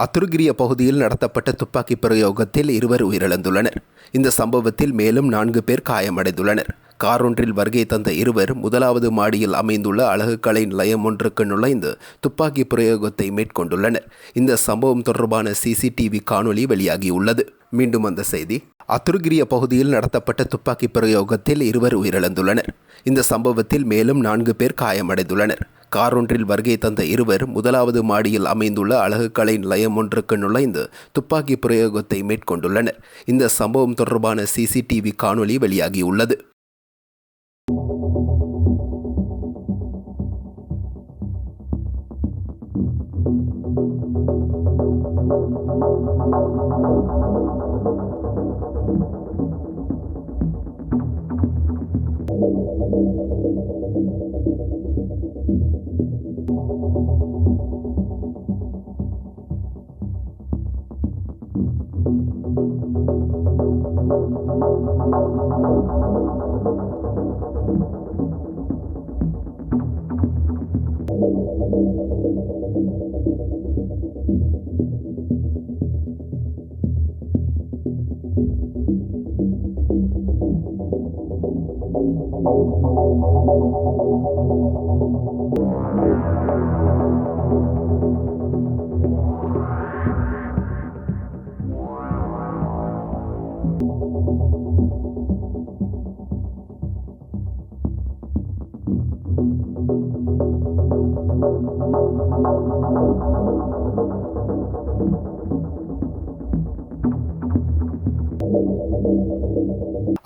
அத்துருகிரிய பகுதியில் நடத்தப்பட்ட துப்பாக்கி பிரயோகத்தில் 2 உயிரிழந்துள்ளனர். இந்த சம்பவத்தில் மேலும் 4 பேர் காயமடைந்துள்ளனர். காரொன்றில் வருகை தந்த 2 முதலாவது மாடியில் அமைந்துள்ள அழகுக்கலை நிலையம் ஒன்றுக்கு நுழைந்து துப்பாக்கி பிரயோகத்தை மேற்கொண்டுள்ளனர். இந்த சம்பவம் தொடர்பான CCTV காணொலி வெளியாகியுள்ளது. மீண்டும் அந்த செய்தி. அத்துருகிரிய பகுதியில் நடத்தப்பட்ட துப்பாக்கி பிரயோகத்தில் 2 உயிரிழந்துள்ளனர். இந்த சம்பவத்தில் மேலும் 4 பேர் காயமடைந்துள்ளனர். காரொன்றில் வருகை தந்த 2 முதலாவது மாடியில் அமைந்துள்ள அழகுக்கலை நிலையம் ஒன்றுக்கு நுழைந்து துப்பாக்கி பிரயோகத்தை மேற்கொண்டுள்ளனர். இந்த சம்பவம் தொடர்பான CCTV காணொலி வெளியாகியுள்ளது.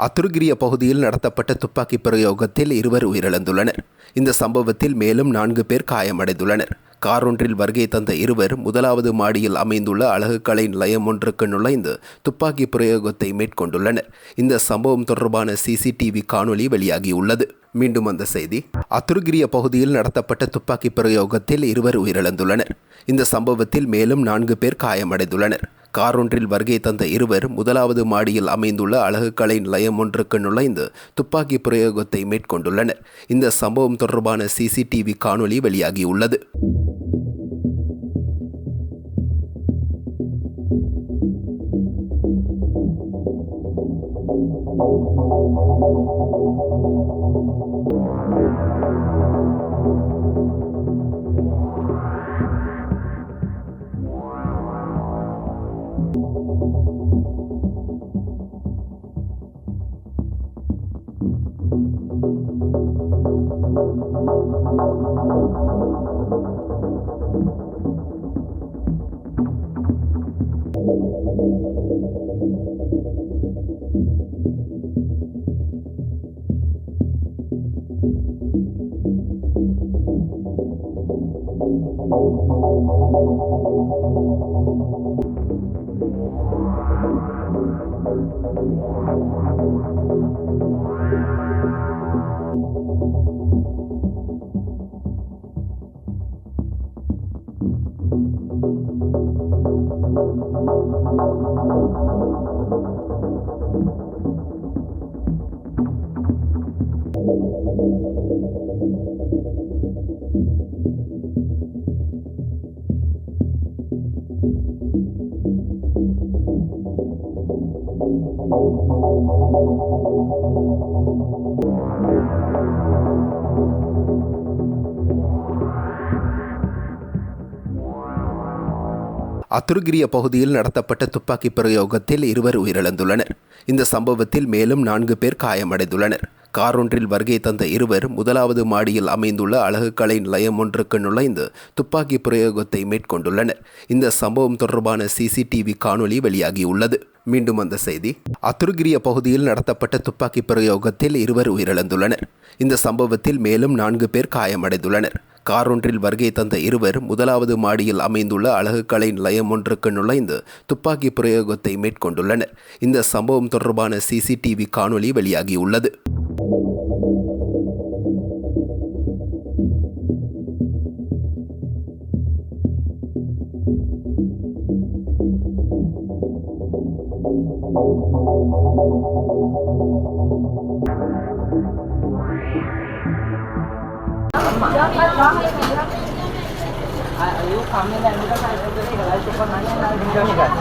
அத்துருகிரிய பகுதியில் நடத்தப்பட்ட துப்பாக்கி பிரயோகத்தில் 2 உயிரிழந்துள்ளனர். இந்த சம்பவத்தில் மேலும் 4 பேர் காயமடைந்துள்ளனர். காரொன்றில் வருகை தந்த 2 முதலாவது மாடியில் அமைந்துள்ள அழகுக்கலை நிலையம் ஒன்றுக்கு நுழைந்து துப்பாக்கி பிரயோகத்தை மேற்கொண்டுள்ளனர். இந்த சம்பவம் தொடர்பான CCTV காணொலி வெளியாகியுள்ளது. மீண்டும் அந்த செய்தி. அத்துருகிரிய பகுதியில் நடத்தப்பட்ட துப்பாக்கி பிரயோகத்தில் 2 உயிரிழந்துள்ளனர். இந்த சம்பவத்தில் மேலும் 4 பேர் காயமடைந்துள்ளனர். காரொன்றில் வருகை தந்த 2 முதலாவது மாடியில் அமைந்துள்ள அழகுக்கலை நிலையம் ஒன்றுக்கு நுழைந்து துப்பாக்கி பிரயோகத்தை மேற்கொண்டுள்ளனர். இந்த சம்பவம் தொடர்பான CCTV காணொலி வெளியாகியுள்ளது. அத்துருகிரிய பகுதியில் நடத்தப்பட்ட துப்பாக்கி பிரயோகத்தில் 2 உயிரிழந்துள்ளனர். இந்த சம்பவத்தில் மேலும் 4 பேர் காயமடைந்துள்ளனர். காரொன்றில் வருகை தந்த 2 முதலாவது மாடியில் அமைந்துள்ள அழகுக்கலை நிலையம் ஒன்றுக்கு நுழைந்து துப்பாக்கி பிரயோகத்தை மேற்கொண்டுள்ளனர். இந்த சம்பவம் தொடர்பான CCTV காணொலி வெளியாகியுள்ளது. மீண்டும் அந்த செய்தி. அத்துருகிரிய பகுதியில் நடத்தப்பட்ட துப்பாக்கி பிரயோகத்தில் 2 உயிரிழந்துள்ளனர். இந்த சம்பவத்தில் மேலும் 4 பேர் காயமடைந்துள்ளனர். காரொன்றில் வருகை தந்த 2 முதலாவது மாடியில் அமைந்துள்ள அழகுக்கலை நிலையம் ஒன்றுக்கு நுழைந்து துப்பாக்கி பிரயோகத்தை மேற்கொண்டுள்ளனர். இந்த சம்பவம் தொடர்பான CCTV காணொலி வெளியாகியுள்ளது. You come in and because I check online and I'll bring you guys.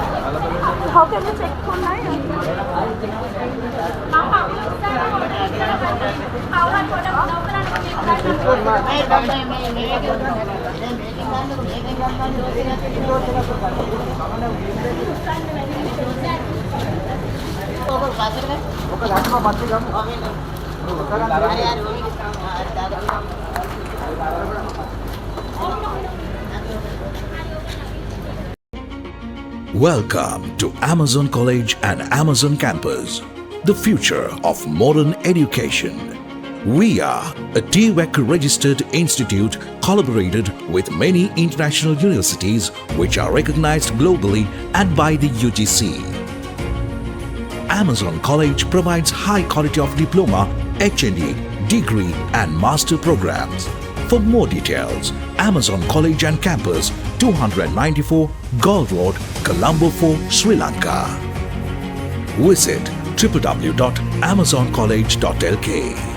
How can you check online? Welcome to Amazon College and Amazon Campus, the future of modern education. We are a TVEC registered institute collaborated with many international universities which are recognized globally and by the UGC. Amazon College provides high quality of diploma, HND, degree and master programs. For more details, Amazon College and Campus, 294 Gold Road, Colombo 4, Sri Lanka. Visit www.amazoncollege.lk.